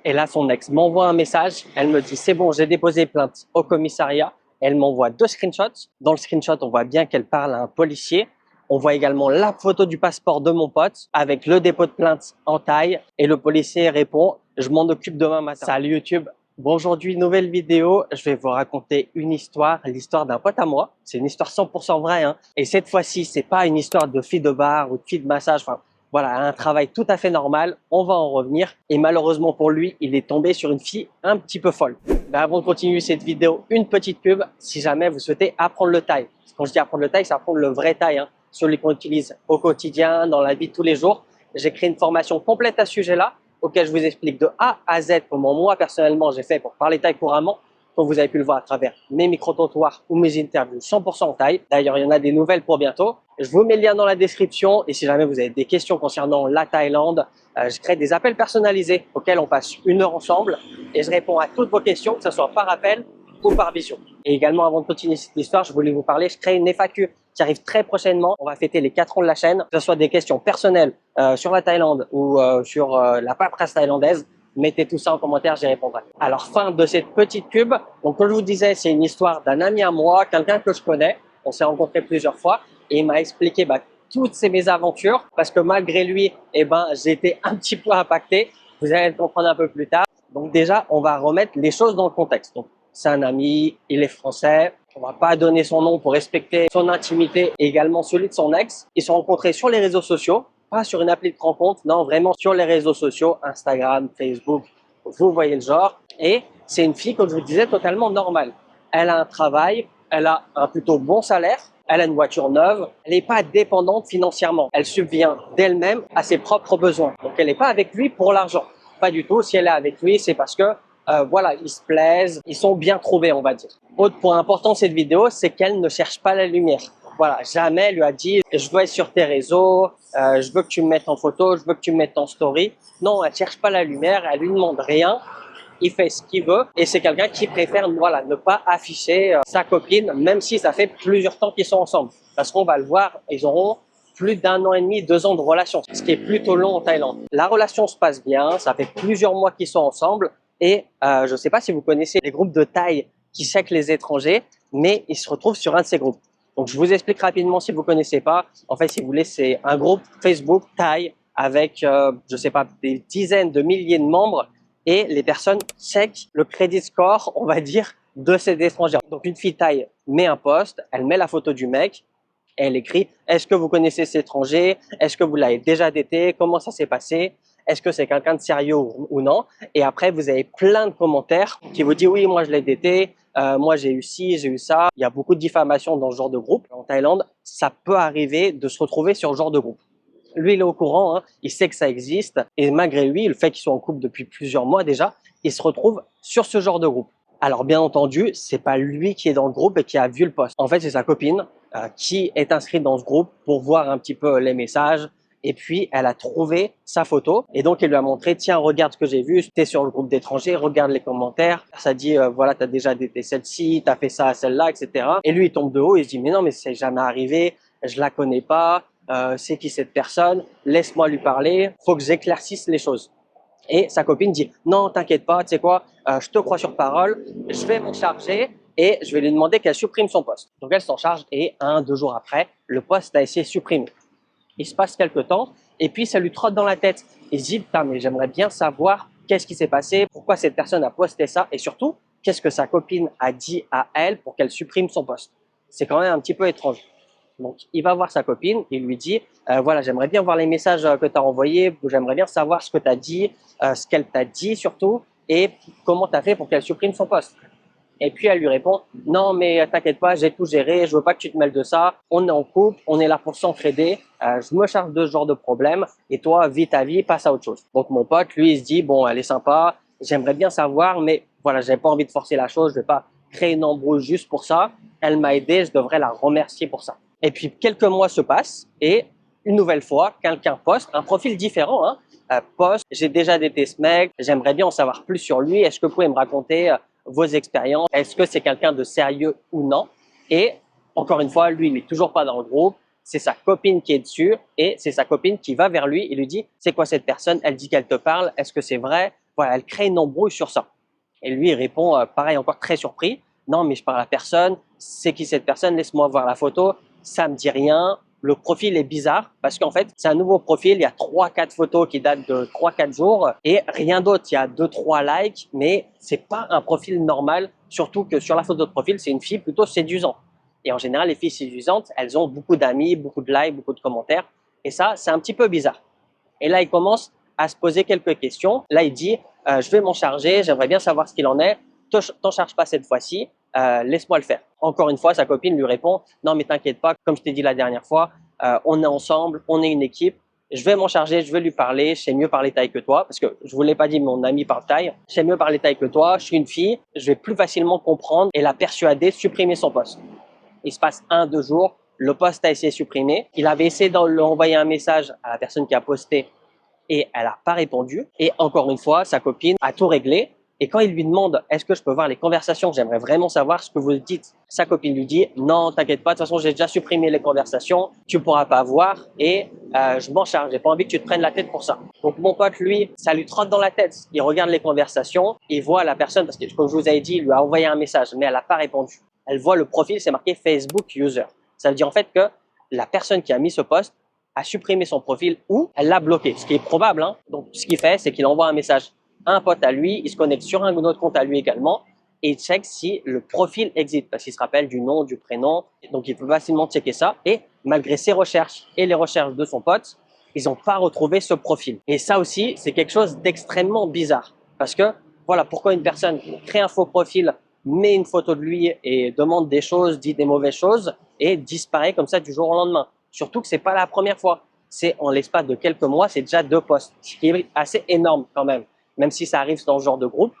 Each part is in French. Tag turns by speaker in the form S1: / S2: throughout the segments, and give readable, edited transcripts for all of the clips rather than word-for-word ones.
S1: Et là, son ex m'envoie un message. Elle me dit, c'est bon, j'ai déposé plainte au commissariat. Elle m'envoie 2 screenshots. Dans le screenshot, on voit bien qu'elle parle à un policier. On voit également la photo du passeport de mon pote avec le dépôt de plainte en taille. Et le policier répond, je m'en occupe demain matin. Salut YouTube. Bon, aujourd'hui, nouvelle vidéo. Je vais vous raconter une histoire, l'histoire d'un pote à moi. C'est une histoire 100% vraie, hein. Et cette fois-ci, c'est pas une histoire de fille de bar ou de fille de massage. Enfin, voilà, un travail tout à fait normal. On va en revenir. Et malheureusement pour lui, il est tombé sur une fille un petit peu folle. Ben, avant de continuer cette vidéo, une petite pub. Si jamais vous souhaitez apprendre le taille. Quand je dis apprendre le taille, c'est apprendre le vrai taille, hein. Celui qu'on utilise au quotidien, dans la vie de tous les jours. J'ai créé une formation complète à ce sujet-là, auquel je vous explique de A à Z comment moi, personnellement, j'ai fait pour parler taille couramment, comme vous avez pu le voir à travers mes micro-trottoirs ou mes interviews 100% en taille. D'ailleurs, il y en a des nouvelles pour bientôt. Je vous mets le lien dans la description et si jamais vous avez des questions concernant la Thaïlande, je crée des appels personnalisés auxquels on passe 1 heure ensemble et je réponds à toutes vos questions, que ce soit par appel ou par visio. Et également, avant de continuer cette histoire, je voulais vous parler, je crée une FAQ qui arrive très prochainement. On va fêter les 4 ans de la chaîne, que ce soit des questions personnelles sur la Thaïlande ou sur la paperasse thaïlandaise. Mettez tout ça en commentaire, j'y répondrai. Alors, fin de cette petite pub. Donc, comme je vous disais, c'est une histoire d'un ami à moi, quelqu'un que je connais. On s'est rencontrés plusieurs fois et il m'a expliqué toutes ces mésaventures parce que malgré lui, j'ai été un petit peu impacté. Vous allez le comprendre un peu plus tard. Donc déjà, on va remettre les choses dans le contexte. Donc, c'est un ami, il est français. On va pas donner son nom pour respecter son intimité et également celui de son ex. Ils se sont rencontrés sur les réseaux sociaux, pas sur une appli de rencontre, non, vraiment sur les réseaux sociaux, Instagram, Facebook, vous voyez le genre. Et c'est une fille, comme je vous disais, totalement normale. Elle a un travail, elle a un plutôt bon salaire, elle a une voiture neuve, elle n'est pas dépendante financièrement. Elle subvient d'elle-même à ses propres besoins. Donc, elle n'est pas avec lui pour l'argent. Pas du tout. Si elle est avec lui, c'est parce que voilà, ils se plaisent, ils sont bien trouvés, on va dire. Autre point important de cette vidéo, c'est qu'elle ne cherche pas la lumière. Voilà, jamais elle lui a dit « je veux être sur tes réseaux, je veux que tu me mettes en photo, je veux que tu me mettes en story ». Non, elle cherche pas la lumière, elle lui demande rien, il fait ce qu'il veut et c'est quelqu'un qui préfère voilà, ne pas afficher sa copine, même si ça fait plusieurs temps qu'ils sont ensemble. Parce qu'on va le voir, ils auront plus d'1 an et demi, 2 ans de relation, ce qui est plutôt long en Thaïlande. La relation se passe bien, ça fait plusieurs mois qu'ils sont ensemble. Et je ne sais pas si vous connaissez les groupes de Thaï qui checkent les étrangers, mais ils se retrouvent sur un de ces groupes. Donc, je vous explique rapidement si vous ne connaissez pas. En fait, si vous voulez, c'est un groupe Facebook Thaï avec, je ne sais pas, des dizaines de milliers de membres et les personnes checkent le credit score, on va dire, de ces étrangers. Donc, une fille Thaï met un post, elle met la photo du mec, elle écrit « Est-ce que vous connaissez cet étranger? Est-ce que vous l'avez déjà daté? Comment ça s'est passé? Est-ce que c'est quelqu'un de sérieux ou non ?» Et après, vous avez plein de commentaires qui vous disent « Oui, moi je l'ai daté, moi j'ai eu ci, j'ai eu ça. » Il y a beaucoup de diffamation dans ce genre de groupe. En Thaïlande, ça peut arriver de se retrouver sur ce genre de groupe. Lui, il est au courant, hein, il sait que ça existe. Et malgré lui, le fait qu'ils soient en couple depuis plusieurs mois déjà, il se retrouve sur ce genre de groupe. Alors bien entendu, c'est pas lui qui est dans le groupe et qui a vu le post. En fait, c'est sa copine qui est inscrite dans ce groupe pour voir un petit peu les messages. Et puis, elle a trouvé sa photo. Et donc, elle lui a montré, tiens, regarde ce que j'ai vu. Tu es sur le groupe d'étrangers, regarde les commentaires. Ça dit, voilà, tu as déjà daté celle-ci, tu as fait ça à celle-là, etc. Et lui, il tombe de haut, il se dit, mais non, mais c'est jamais arrivé, je la connais pas, c'est qui cette personne, laisse-moi lui parler, faut que j'éclaircisse les choses. Et sa copine dit « Non, t'inquiète pas, tu sais quoi, je te crois sur parole, je vais m'en charger et je vais lui demander qu'elle supprime son post. » Donc elle s'en charge et 1-2 jours après, le post a été supprimé. Il se passe quelques temps et puis ça lui trotte dans la tête. Il se dit « Putain, mais j'aimerais bien savoir qu'est-ce qui s'est passé, pourquoi cette personne a posté ça et surtout, qu'est-ce que sa copine a dit à elle pour qu'elle supprime son post. » C'est quand même un petit peu étrange. Donc, il va voir sa copine, il lui dit voilà, j'aimerais bien voir les messages que tu as envoyés, j'aimerais bien savoir ce que tu as dit, ce qu'elle t'a dit surtout, et comment tu as fait pour qu'elle supprime son post. Et puis, elle lui répond non, mais t'inquiète pas, j'ai tout géré, je veux pas que tu te mêles de ça, on est en couple, on est là pour s'entraider, je me charge de ce genre de problème, et toi, vis ta vie, passe à autre chose. Donc, mon pote, lui, il se dit bon, elle est sympa, j'aimerais bien savoir, mais voilà, j'ai pas envie de forcer la chose, je vais pas créer une embrouille juste pour ça, elle m'a aidé, je devrais la remercier pour ça. Et puis, quelques mois se passent et une nouvelle fois, quelqu'un poste, un profil différent, hein, poste, j'ai déjà daté ce mec, j'aimerais bien en savoir plus sur lui, est-ce que vous pouvez me raconter vos expériences, est-ce que c'est quelqu'un de sérieux ou non? Et encore une fois, lui, il n'est toujours pas dans le groupe, c'est sa copine qui est dessus et c'est sa copine qui va vers lui et lui dit « C'est quoi cette personne? Elle dit qu'elle te parle, est-ce que c'est vrai? Voilà, elle crée une embrouille sur ça. Et lui, il répond, pareil, encore très surpris. Non, mais je parle à personne. C'est qui cette personne? Laisse-moi voir la photo. Ça me dit rien. Le profil est bizarre parce qu'en fait, c'est un nouveau profil. Il y a 3-4 photos qui datent de 3-4 jours et rien d'autre. Il y a 2-3 likes, mais c'est pas un profil normal. Surtout que sur la photo de profil, c'est une fille plutôt séduisante. Et en général, les filles séduisantes, elles ont beaucoup d'amis, beaucoup de likes, beaucoup de commentaires. Et ça, c'est un petit peu bizarre. Et là, il commence à se poser quelques questions. Là, il dit, je vais m'en charger, j'aimerais bien savoir ce qu'il en est. T'en charge pas cette fois-ci, laisse-moi le faire. Encore une fois, sa copine lui répond, non mais t'inquiète pas, comme je t'ai dit la dernière fois, on est ensemble, on est une équipe, je vais m'en charger, je vais lui parler, je sais mieux parler taille que toi, parce que je vous l'ai pas dit, mon ami parle taille, je sais mieux parler taille que toi, je suis une fille, je vais plus facilement comprendre et la persuader de supprimer son poste. Il se passe 1-2 jours, le poste a essayé de supprimer, il avait essayé d'envoyer un message à la personne qui a posté et elle n'a pas répondu. Et encore une fois, sa copine a tout réglé. Et quand il lui demande « Est-ce que je peux voir les conversations? J'aimerais vraiment savoir ce que vous dites. » Sa copine lui dit « Non, t'inquiète pas, de toute façon, j'ai déjà supprimé les conversations. Tu pourras pas voir et je m'en charge. J'ai pas envie que tu te prennes la tête pour ça. » Donc mon pote, lui, ça lui trotte dans la tête. Il regarde les conversations, il voit la personne, parce que comme je vous avais dit, il lui a envoyé un message, mais elle n'a pas répondu. Elle voit le profil, c'est marqué Facebook User. Ça veut dire en fait que la personne qui a mis ce post a supprimé son profil ou elle l'a bloqué, ce qui est probable. Hein. Donc, ce qu'il fait, c'est qu'il envoie un message à un pote à lui, il se connecte sur un autre compte à lui également et il check si le profil existe parce qu'il se rappelle du nom, du prénom. Donc, il peut facilement checker ça et malgré ses recherches et les recherches de son pote, ils n'ont pas retrouvé ce profil. Et ça aussi, c'est quelque chose d'extrêmement bizarre parce que voilà, pourquoi une personne crée un faux profil, met une photo de lui et demande des choses, dit des mauvaises choses et disparaît comme ça du jour au lendemain. Surtout que c'est pas la première fois. C'est en l'espace de quelques mois, c'est déjà 2 posts, ce qui est assez énorme quand même. Même si ça arrive dans ce genre de groupe,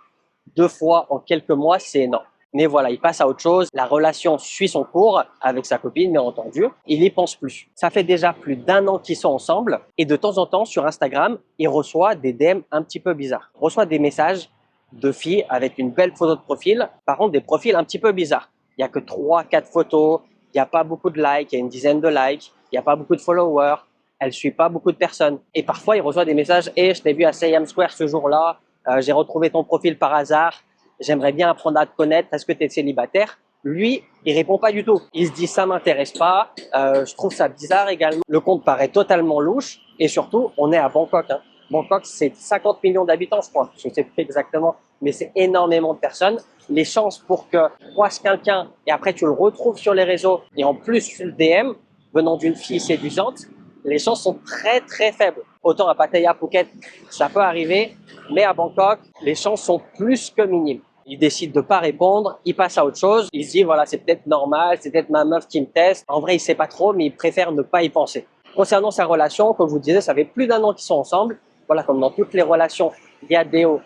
S1: 2 fois en quelques mois, c'est énorme. Mais voilà, il passe à autre chose. La relation suit son cours avec sa copine, bien entendu. Il n'y pense plus. Ça fait déjà plus d'1 an qu'ils sont ensemble. Et de temps en temps, sur Instagram, il reçoit des DM un petit peu bizarres. Il reçoit des messages de filles avec une belle photo de profil. Par contre, des profils un petit peu bizarres. Il n'y a que 3-4 photos. Il n'y a pas beaucoup de likes. Il y a une dizaine de likes. Il n'y a pas beaucoup de followers, elle suit pas beaucoup de personnes. Et parfois, il reçoit des messages « Hey, je t'ai vu à Siam Square ce jour-là, j'ai retrouvé ton profil par hasard, j'aimerais bien apprendre à te connaître, est-ce que tu es célibataire ?» Lui, il répond pas du tout. Il se dit « Ça m'intéresse pas, je trouve ça bizarre également. » Le compte paraît totalement louche et surtout, on est à Bangkok. Hein. Bangkok, c'est 50 millions d'habitants, je crois. Je sais plus exactement, mais c'est énormément de personnes. Les chances pour que tu croises quelqu'un et après tu le retrouves sur les réseaux et en plus tu le DM, venant d'une fille séduisante, les chances sont très très faibles. Autant à Pattaya, Phuket, ça peut arriver, mais à Bangkok, les chances sont plus que minimes. Il décide de pas répondre, il passe à autre chose, il se dit voilà c'est peut-être normal, c'est peut-être ma meuf qui me teste. En vrai il sait pas trop, mais il préfère ne pas y penser. Concernant sa relation, comme je vous disais, ça fait plus d'1 an qu'ils sont ensemble. Voilà, comme dans toutes les relations, il y a des hauts,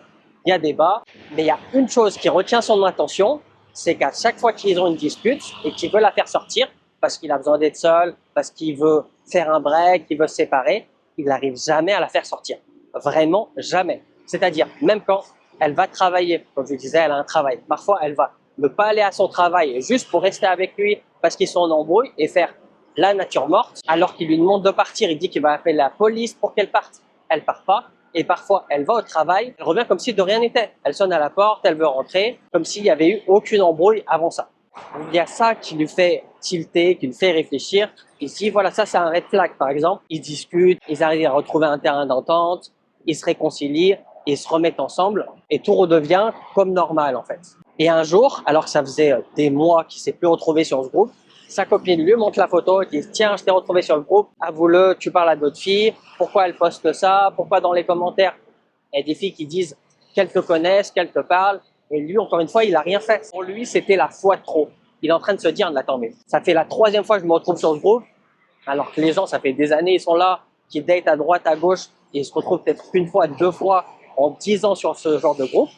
S1: il y a des bas, mais il y a une chose qui retient son attention, c'est qu'à chaque fois qu'ils ont une dispute et qu'il veut la faire sortir, parce qu'il a besoin d'être seul, parce qu'il veut faire un break, qu'il veut se séparer, il n'arrive jamais à la faire sortir. Vraiment jamais. C'est-à-dire, même quand elle va travailler, comme je disais, elle a un travail. Parfois, elle va ne pas aller à son travail juste pour rester avec lui parce qu'ils sont en embrouille et faire la nature morte, alors qu'il lui demande de partir. Il dit qu'il va appeler la police pour qu'elle parte. Elle part pas. Et parfois, elle va au travail, elle revient comme si de rien n'était. Elle sonne à la porte, elle veut rentrer, comme s'il n'y avait eu aucune embrouille avant ça. Il y a ça qui lui fait tilter, qui lui fait réfléchir. Il se dit, voilà, ça c'est un red flag par exemple. Ils discutent, ils arrivent à retrouver un terrain d'entente, ils se réconcilient, ils se remettent ensemble et tout redevient comme normal en fait. Et un jour, alors que ça faisait des mois qu'il ne s'est plus retrouvé sur ce groupe, sa copine lui montre la photo et dit « Tiens, je t'ai retrouvé sur le groupe, avoue-le, tu parles à d'autres filles, pourquoi elles postent ça, pourquoi dans les commentaires ?» Il y a des filles qui disent qu'elles te connaissent, qu'elles te parlent. Et lui, encore une fois, il n'a rien fait. Pour lui, c'était la fois de trop. Il est en train de se dire, attends, mais ça fait la 3e fois que je me retrouve sur ce groupe, alors que les gens, ça fait des années, ils sont là, qui datent à droite, à gauche, et ils se retrouvent peut-être 1 fois, 2 fois en 10 ans sur ce genre de groupe.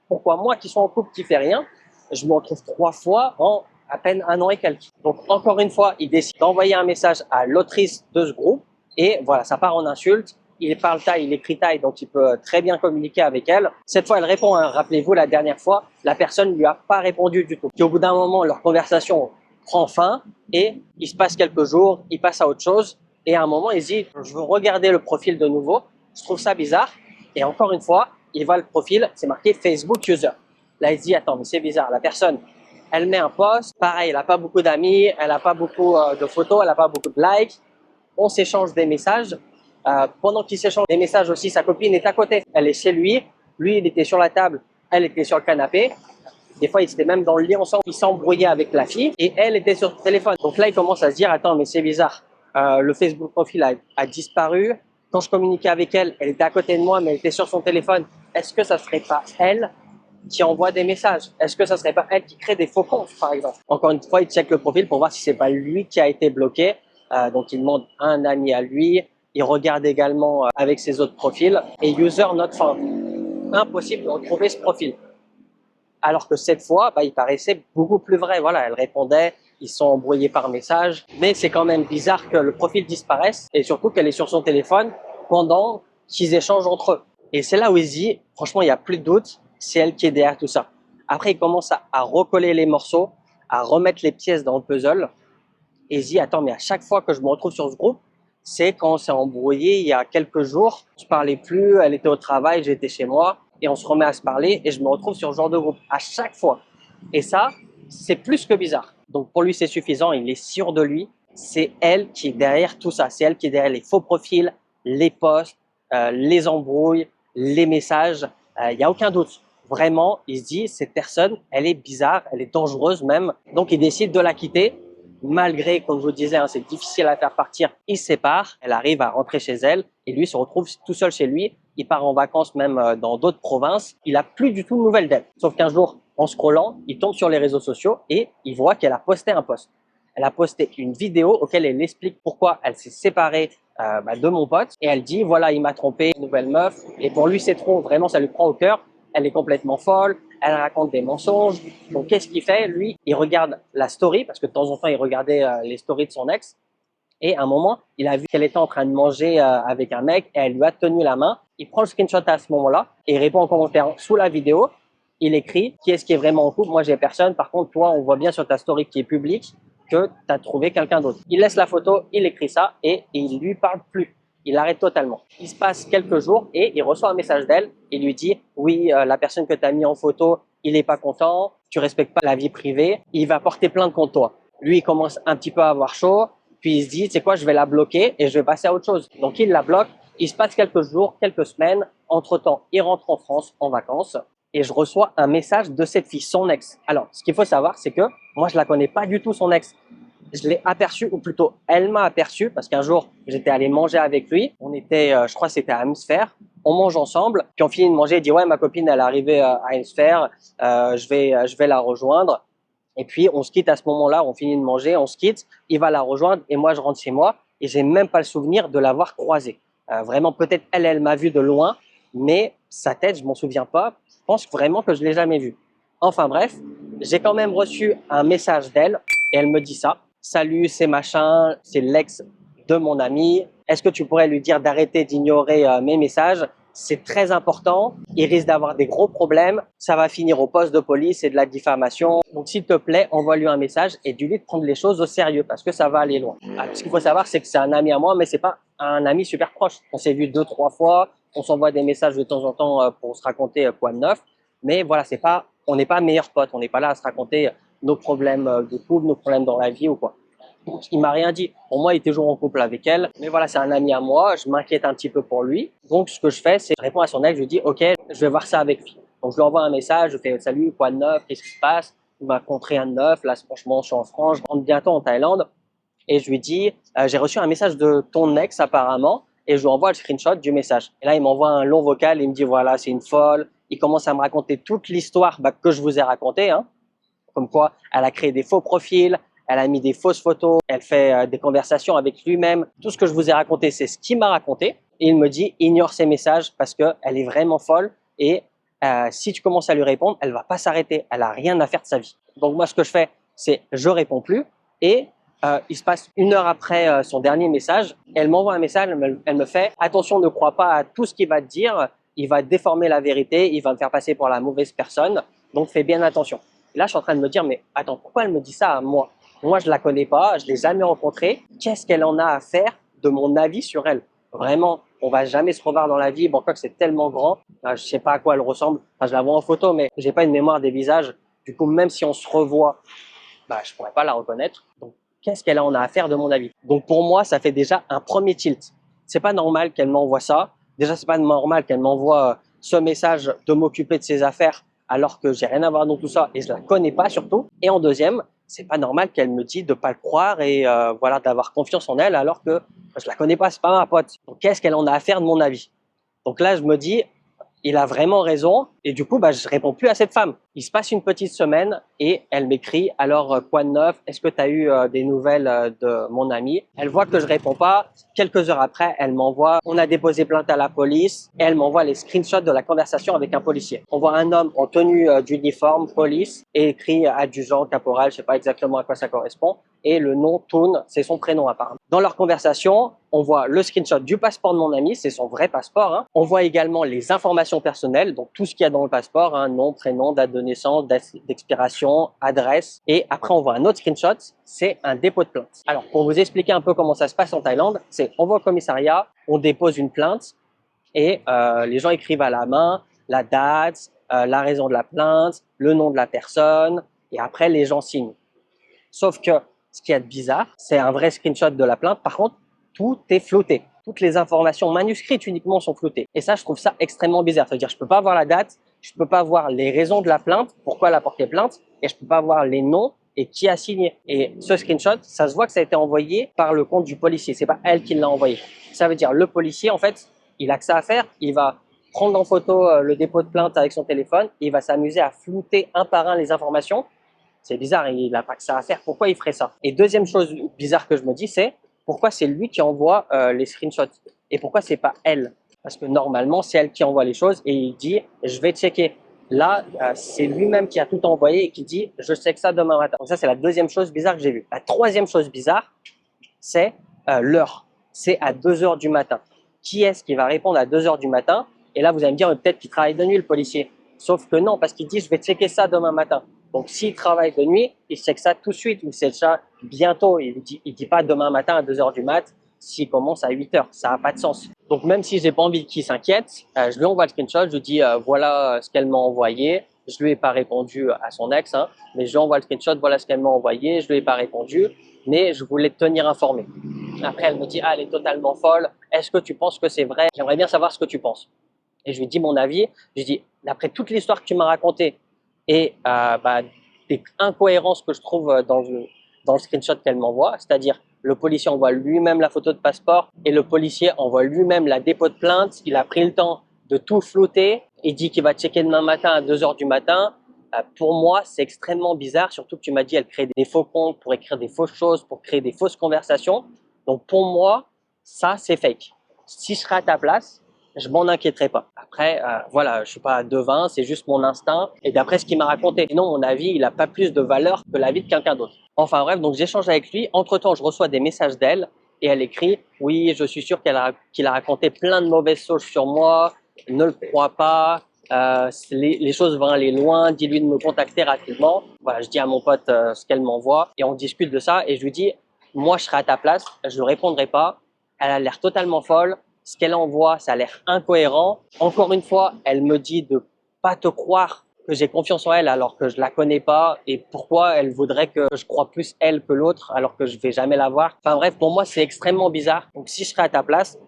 S1: Pourquoi moi, qui suis en couple, qui fait rien, je me retrouve 3 fois en à peine 1 an et quelques. Donc, encore une fois, il décide d'envoyer un message à l'autrice de ce groupe, et voilà, ça part en insulte. Il parle thaï, il écrit thaï, donc il peut très bien communiquer avec elle. Cette fois, elle répond. Hein. Rappelez-vous, la dernière fois, la personne lui a pas répondu du tout. Et au bout d'un moment, leur conversation prend fin et il se passe quelques jours, il passe à autre chose. Et à un moment, il se dit, je veux regarder le profil de nouveau. Je trouve ça bizarre. Et encore une fois, il voit le profil, c'est marqué Facebook User. Là, il se dit, attends, mais c'est bizarre, la personne, elle met un post, pareil, elle n'a pas beaucoup d'amis, elle n'a pas beaucoup de photos, elle n'a pas beaucoup de likes. On s'échange des messages. Pendant qu'il s'échange des messages aussi, sa copine est à côté. Elle est chez lui, il était sur la table, elle était sur le canapé. Des fois, ils étaient même dans le lit ensemble, ils s'embrouillaient avec la fille et elle était sur le téléphone. Donc là, il commence à se dire, attends, mais c'est bizarre. Le Facebook profil a disparu. Quand je communiquais avec elle, elle était à côté de moi, mais elle était sur son téléphone. Est-ce que ça serait pas elle qui envoie des messages? Est-ce que ça serait pas elle qui crée des faux comptes, par exemple? Encore une fois, il check le profil pour voir si c'est pas lui qui a été bloqué. Donc, il demande un ami à lui. Il regarde également avec ses autres profils. Et user not found. Impossible de retrouver ce profil. Alors que cette fois, il paraissait beaucoup plus vrai. Voilà, elle répondait, ils sont embrouillés par message. Mais c'est quand même bizarre que le profil disparaisse et surtout qu'elle est sur son téléphone pendant qu'ils échangent entre eux. Et c'est là où il se dit, franchement, il n'y a plus de doute, c'est elle qui est derrière tout ça. Après, il commence à recoller les morceaux, à remettre les pièces dans le puzzle. Et il se dit, attends, mais à chaque fois que je me retrouve sur ce groupe, c'est quand on s'est embrouillé il y a quelques jours. Je parlais plus, elle était au travail, j'étais chez moi. Et on se remet à se parler et je me retrouve sur ce genre de groupe à chaque fois. Et ça, c'est plus que bizarre. Donc pour lui, c'est suffisant, il est sûr de lui. C'est elle qui est derrière tout ça. C'est elle qui est derrière les faux profils, les posts, les embrouilles, les messages. Il n'y a aucun doute. Vraiment, il se dit, cette personne, elle est bizarre, elle est dangereuse même. Donc il décide de la quitter. Malgré, comme je vous disais, c'est difficile à faire partir, il se sépare, elle arrive à rentrer chez elle et lui se retrouve tout seul chez lui. Il part en vacances même dans d'autres provinces. Il a plus du tout de nouvelles d'elle. Sauf qu'un jour, en scrollant, il tombe sur les réseaux sociaux et il voit qu'elle a posté un post. Elle a posté une vidéo auquel elle explique pourquoi elle s'est séparée de mon pote. Et elle dit, voilà, il m'a trompé, une nouvelle meuf. Et pour lui, c'est trop. Vraiment, ça lui prend au cœur. Elle est complètement folle. Elle raconte des mensonges. Donc, qu'est-ce qu'il fait? Lui, il regarde la story, parce que de temps en temps, il regardait les stories de son ex. Et à un moment, il a vu qu'elle était en train de manger avec un mec et elle lui a tenu la main. Il prend le screenshot à ce moment-là et il répond en commentaire sous la vidéo. Il écrit qui est-ce qui est vraiment en couple. Moi, j'ai personne. Par contre, toi, on voit bien sur ta story qui est publique que tu as trouvé quelqu'un d'autre. Il laisse la photo, il écrit ça et il lui parle plus. Il arrête totalement. Il se passe quelques jours et il reçoit un message d'elle. Il lui dit oui, la personne que tu as mis en photo, il est pas content. Tu respectes pas la vie privée. Il va porter plainte contre toi. Lui, il commence un petit peu à avoir chaud. Puis il se dit, c'est quoi, je vais la bloquer et je vais passer à autre chose. Donc il la bloque. Il se passe quelques jours, quelques semaines. Entre-temps, il rentre en France en vacances et je reçois un message de cette fille, son ex. Alors, ce qu'il faut savoir, c'est que moi, je la connais pas du tout, son ex. Je l'ai aperçu, ou plutôt, elle m'a aperçu parce qu'un jour, j'étais allé manger avec lui. On était, je crois, c'était à Hémisphère. On mange ensemble. Puis on finit de manger. Il dit, ouais, ma copine, elle est arrivée à Hémisphère. Je vais la rejoindre. Et puis, on se quitte à ce moment-là, on finit de manger, on se quitte, il va la rejoindre et moi, je rentre chez moi et j'ai même pas le souvenir de l'avoir croisée. Vraiment, peut-être elle m'a vu de loin, mais sa tête, je m'en souviens pas. Je pense vraiment que je l'ai jamais vue. Enfin bref, j'ai quand même reçu un message d'elle et elle me dit ça. Salut, c'est machin, c'est l'ex de mon ami. Est-ce que tu pourrais lui dire d'arrêter d'ignorer mes messages? C'est très important. Il risque d'avoir des gros problèmes. Ça va finir au poste de police et de la diffamation. Donc, s'il te plaît, envoie-lui un message et dis-lui de prendre les choses au sérieux parce que ça va aller loin. Alors, ce qu'il faut savoir, c'est que c'est un ami à moi, mais c'est pas un ami super proche. On s'est vu 2-3 fois. On s'envoie des messages de temps en temps pour se raconter quoi de neuf. Mais voilà, on n'est pas meilleurs potes. On n'est pas là à se raconter nos problèmes de couple, nos problèmes dans la vie ou quoi. Il m'a rien dit. Pour moi, il est toujours en couple avec elle. Mais voilà, c'est un ami à moi. Je m'inquiète un petit peu pour lui. Donc, ce que je fais, c'est je réponds à son ex. Je lui dis, OK, je vais voir ça avec lui. Donc, je lui envoie un message. Je fais, salut, quoi de neuf? Qu'est-ce qui se passe? Il m'a contré un de neuf. Là, franchement, je suis en France. Je rentre bientôt en Thaïlande. Et je lui dis, j'ai reçu un message de ton ex apparemment. Et je lui envoie le screenshot du message. Et là, il m'envoie un long vocal. Il me dit, voilà, c'est une folle. Il commence à me raconter toute l'histoire que je vous ai racontée. Comme quoi, elle a créé des faux profils. Elle a mis des fausses photos, elle fait des conversations avec lui-même. Tout ce que je vous ai raconté, c'est ce qu'il m'a raconté. Et il me dit, ignore ces messages parce qu'elle est vraiment folle. Et si tu commences à lui répondre, elle va pas s'arrêter. Elle a rien à faire de sa vie. Donc moi, ce que je fais, c'est je réponds plus. Et il se passe 1 heure après son dernier message. Elle m'envoie un message, elle me fait, attention, ne crois pas à tout ce qu'il va te dire. Il va déformer la vérité, il va me faire passer pour la mauvaise personne. Donc fais bien attention. Et là, je suis en train de me dire, mais attends, pourquoi elle me dit ça à moi? Moi, je la connais pas, je l'ai jamais rencontrée. Qu'est-ce qu'elle en a à faire de mon avis sur elle? Vraiment, on va jamais se revoir dans la vie. Bon, quoi que c'est tellement grand, je sais pas à quoi elle ressemble. Enfin, je la vois en photo, mais j'ai pas une mémoire des visages. Du coup, même si on se revoit, je pourrais pas la reconnaître. Donc, qu'est-ce qu'elle en a à faire de mon avis? Donc, pour moi, ça fait déjà un premier tilt. C'est pas normal qu'elle m'envoie ça. Déjà, c'est pas normal qu'elle m'envoie ce message de m'occuper de ses affaires alors que j'ai rien à voir dans tout ça et je la connais pas surtout. Et en deuxième, c'est pas normal qu'elle me dise de pas le croire et voilà, d'avoir confiance en elle alors que je la connais pas, c'est pas ma pote. Donc, qu'est-ce qu'elle en a à faire de mon avis? Donc là, je me dis, il a vraiment raison. Et du coup, je réponds plus à cette femme. Il se passe une petite semaine et elle m'écrit, alors quoi de neuf? Est-ce que tu as eu des nouvelles de mon ami? Elle voit que je réponds pas. Quelques heures après, elle m'envoie, on a déposé plainte à la police et elle m'envoie les screenshots de la conversation avec un policier. On voit un homme en tenue d'uniforme, police, et écrit adjudant, caporal, je sais pas exactement à quoi ça correspond. Et le nom Toon, c'est son prénom apparemment. Dans leur conversation, on voit le screenshot du passeport de mon ami, c'est son vrai passeport. Hein. On voit également les informations personnelles, donc tout ce qu'il y a dans le passeport, hein, nom, prénom, date de naissance, date d'expiration, adresse. Et après, on voit un autre screenshot, c'est un dépôt de plainte. Alors, pour vous expliquer un peu comment ça se passe en Thaïlande, c'est on va au commissariat, on dépose une plainte et les gens écrivent à la main la date, la raison de la plainte, le nom de la personne et après, les gens signent. Sauf que ce qui est bizarre, c'est un vrai screenshot de la plainte. Par contre, tout est flouté. Toutes les informations manuscrites uniquement sont floutées. Et ça, je trouve ça extrêmement bizarre. C'est-à-dire, je peux pas voir la date, je peux pas voir les raisons de la plainte, pourquoi elle a porté plainte, et je peux pas voir les noms et qui a signé. Et ce screenshot, ça se voit que ça a été envoyé par le compte du policier. C'est pas elle qui l'a envoyé. Ça veut dire, le policier, en fait, il a que ça à faire. Il va prendre en photo le dépôt de plainte avec son téléphone. Et il va s'amuser à flouter un par un les informations. C'est bizarre, il n'a pas que ça à faire. Pourquoi il ferait ça? Et deuxième chose bizarre que je me dis, c'est pourquoi c'est lui qui envoie les screenshots et pourquoi c'est pas elle? Parce que normalement, c'est elle qui envoie les choses et il dit je vais checker. Là, c'est lui-même qui a tout envoyé et qui dit je check ça demain matin. Donc ça, c'est la deuxième chose bizarre que j'ai vue. La troisième chose bizarre, c'est l'heure. C'est à 2 heures du matin. Qui est-ce qui va répondre à 2 heures du matin? Et là, vous allez me dire peut-être qu'il travaille de nuit, le policier. Sauf que non, parce qu'il dit je vais checker ça demain matin. Donc, s'il travaille de nuit, il check ça tout de suite ou c'est ça bientôt. Il dit pas demain matin à 2 heures du mat s'il commence à 8 heures. Ça n'a pas de sens. Donc, même si j'ai pas envie qu'il s'inquiète, je lui envoie le screenshot, je lui dis voilà ce qu'elle m'a envoyé. Je lui ai pas répondu à son ex, hein, mais je lui envoie le screenshot, voilà ce qu'elle m'a envoyé. Je lui ai pas répondu, mais je voulais te tenir informé. Après, elle me dit elle est totalement folle. Est-ce que tu penses que c'est vrai? J'aimerais bien savoir ce que tu penses. Et je lui dis mon avis. Je lui dis d'après toute l'histoire que tu m'as racontée, et des incohérences que je trouve dans le screenshot qu'elle m'envoie, c'est-à-dire le policier envoie lui-même la photo de passeport et le policier envoie lui-même la dépôt de plainte. Il a pris le temps de tout flouter et dit qu'il va checker demain matin à 2 heures du matin. Pour moi, c'est extrêmement bizarre, surtout que tu m'as dit elle crée des faux comptes pour écrire des fausses choses, pour créer des fausses conversations. Donc pour moi, ça c'est fake. Si je serais à ta place, je m'en inquiéterais pas. Après, voilà, je suis pas devin, c'est juste mon instinct. Et d'après ce qu'il m'a raconté, sinon mon avis, il a pas plus de valeur que l'avis de quelqu'un d'autre. Enfin bref, donc j'échange avec lui. Entre-temps, je reçois des messages d'elle et elle écrit « Oui, je suis sûr qu'il a raconté plein de mauvaises choses sur moi. Ne le crois pas. Les choses vont aller loin. Dis-lui de me contacter rapidement. » Voilà, je dis à mon pote ce qu'elle m'envoie et on discute de ça. Et je lui dis « Moi, je serai à ta place. Je ne répondrai pas. Elle a l'air totalement folle. Ce qu'elle envoie, ça a l'air incohérent. Encore une fois, elle me dit de pas te croire que j'ai confiance en elle alors que je la connais pas et pourquoi elle voudrait que je croie plus elle que l'autre alors que je vais jamais la voir. Enfin bref, pour moi, c'est extrêmement bizarre. Donc si je serais à ta place,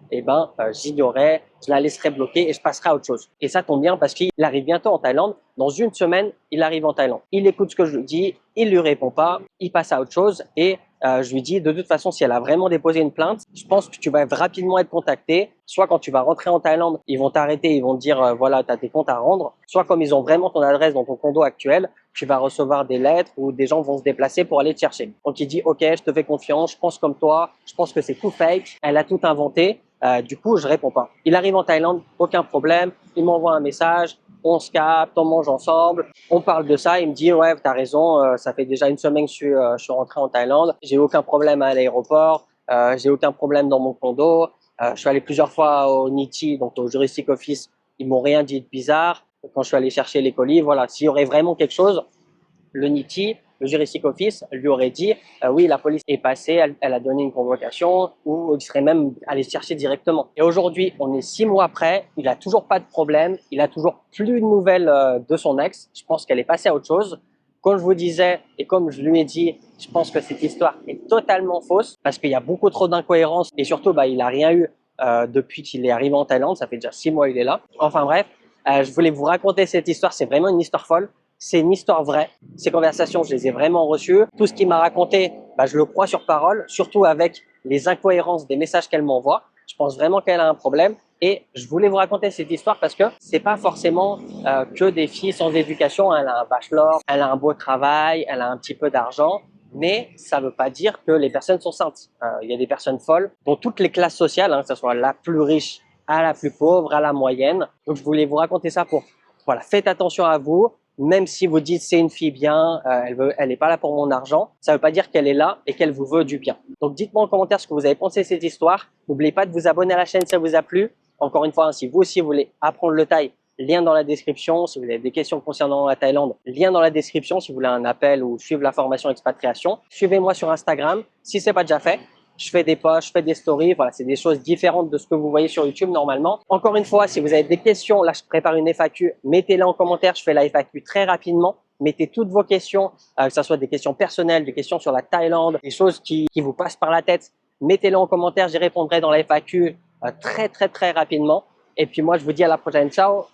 S1: j'ignorais, je la laisserais bloquer et je passerais à autre chose. Et ça tombe bien parce qu'il arrive bientôt en Thaïlande. Dans une semaine, il arrive en Thaïlande. Il écoute ce que je lui dis, il lui répond pas, il passe à autre chose et je lui dis de toute façon si elle a vraiment déposé une plainte, je pense que tu vas rapidement être contacté. Soit quand tu vas rentrer en Thaïlande, ils vont t'arrêter, ils vont te dire voilà, tu as tes comptes à rendre. Soit comme ils ont vraiment ton adresse dans ton condo actuel, tu vas recevoir des lettres ou des gens vont se déplacer pour aller te chercher. Donc il dit ok, je te fais confiance, je pense comme toi, je pense que c'est tout fake, elle a tout inventé. Du coup, je réponds pas. Il arrive en Thaïlande, aucun problème. Il m'envoie un message, on se capte, on mange ensemble, on parle de ça. Il me dit ouais, t'as raison. Ça fait déjà une semaine que je suis rentré en Thaïlande. J'ai aucun problème à l'aéroport. J'ai aucun problème dans mon condo. Je suis allé plusieurs fois au NITI, donc au Juristic Office. Ils m'ont rien dit de bizarre. Quand je suis allé chercher les colis, voilà. S'il y aurait vraiment quelque chose, le NITI le juristic office lui aurait dit oui, la police est passée, elle a donné une convocation, ou il serait même allé chercher directement. Et aujourd'hui, on est 6 mois après, il a toujours pas de problème, il a toujours plus de nouvelles de son ex. Je pense qu'elle est passée à autre chose. Comme je vous disais et comme je lui ai dit, je pense que cette histoire est totalement fausse parce qu'il y a beaucoup trop d'incohérences et surtout, il n'a rien eu depuis qu'il est arrivé en Thaïlande. Ça fait déjà 6 mois qu'il est là. Enfin bref, je voulais vous raconter cette histoire. C'est vraiment une histoire folle. C'est une histoire vraie. Ces conversations, je les ai vraiment reçues. Tout ce qu'il m'a raconté, je le crois sur parole, surtout avec les incohérences des messages qu'elle m'envoie. Je pense vraiment qu'elle a un problème. Et je voulais vous raconter cette histoire parce que c'est pas forcément que des filles sans éducation. Elle a un bachelor, elle a un beau travail, elle a un petit peu d'argent, mais ça veut pas dire que les personnes sont saintes. Il y a des personnes folles dans toutes les classes sociales, que ce soit la plus riche à la plus pauvre, à la moyenne. Donc je voulais vous raconter ça pour, voilà, faites attention à vous. Même si vous dites c'est une fille bien, elle est pas là pour mon argent, ça veut pas dire qu'elle est là et qu'elle vous veut du bien. Donc dites-moi en commentaire ce que vous avez pensé de cette histoire. N'oubliez pas de vous abonner à la chaîne si ça vous a plu. Encore une fois, si vous aussi voulez apprendre le thaï, lien dans la description. Si vous avez des questions concernant la Thaïlande, lien dans la description. Si vous voulez un appel ou suivre la formation expatriation, suivez-moi sur Instagram. Si c'est pas déjà fait, je fais des posts, je fais des stories. Voilà, c'est des choses différentes de ce que vous voyez sur YouTube normalement. Encore une fois, si vous avez des questions, là je prépare une FAQ, mettez-les en commentaire. Je fais la FAQ très rapidement. Mettez toutes vos questions, que ce soit des questions personnelles, des questions sur la Thaïlande, des choses qui vous passent par la tête. Mettez-les en commentaire, j'y répondrai dans la FAQ très rapidement. Et puis moi, je vous dis à la prochaine. Ciao!